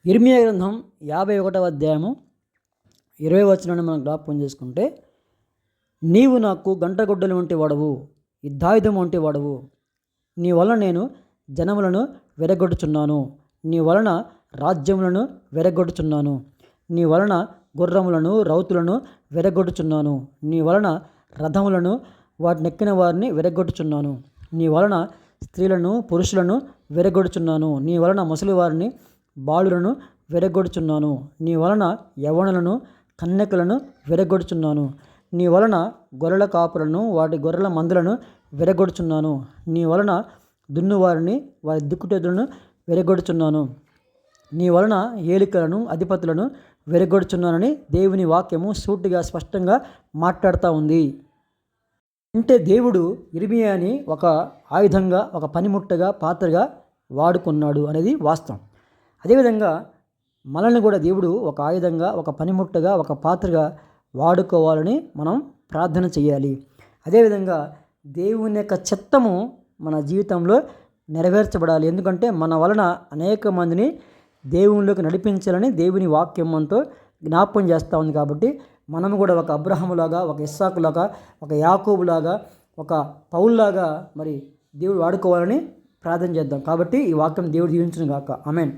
ఇర్మియా గ్రంథం 51వ అధ్యాయము 20 వచనాన్ని మనం జ్ఞాపకం చేసుకుంటే, నీవు నాకు గంటగొడ్డలి వంటి వాడవు, యుద్ధాయుధం వంటి వాడవు. నీ వలన నేను జనములను వెరగొట్టుచున్నాను, నీ వలన రాజ్యములను వెరగొట్టుచున్నాను, నీ వలన గుర్రములను రౌతులను వెరగొట్టుచున్నాను, నీ వలన రథములను వాటినెక్కిన వారిని వెరగొట్టుచున్నాను, నీ వలన స్త్రీలను పురుషులను వెరగొట్టుచున్నాను, నీ వలన ముసలివారిని బాలులను వెరగొడుచున్నాను, నీ వలన యవ్వనులను కన్యకలను వెరగొడుచున్నాను, నీ వలన గొర్రెల కాపులను వాటి గొర్రెల మందలను వెరగొడుచున్నాను, నీ వలన దున్నువారిని వారి దిక్కుటెదులను వెరగొడుచున్నాను, నీ వలన ఏలికలను అధిపతులను వెరగొడుచున్నానని దేవుని వాక్యము సూటిగా స్పష్టంగా మాట్లాడుతూ ఉంది. అంటే దేవుడు ఇర్మియాని ఒక ఆయుధంగా, ఒక పనిముట్టగా, పాత్రగా వాడుకున్నాడు అనేది వాస్తవం. అదేవిధంగా మనల్ని కూడా దేవుడు ఒక ఆయుధంగా, ఒక పనిముట్టగా, ఒక పాత్రగా వాడుకోవాలని మనం ప్రార్థన చేయాలి. అదేవిధంగా దేవుని యొక్క చిత్తము మన జీవితంలో నెరవేర్చబడాలి. ఎందుకంటే మన వలన అనేక మందిని దేవునిలోకి నడిపించాలని దేవుని వాక్యం మనతో జ్ఞాపకం చేస్తూ ఉంది. కాబట్టి మనము కూడా ఒక అబ్రహాములాగా, ఒక ఇస్సాకులాగా, ఒక యాకోబులాగా, ఒక పౌల్లాగా మరి దేవుడు వాడుకోవాలని ప్రార్థన చేద్దాం. కాబట్టి ఈ వాక్యం దేవుడు దీవించును గాక. ఆమేన్.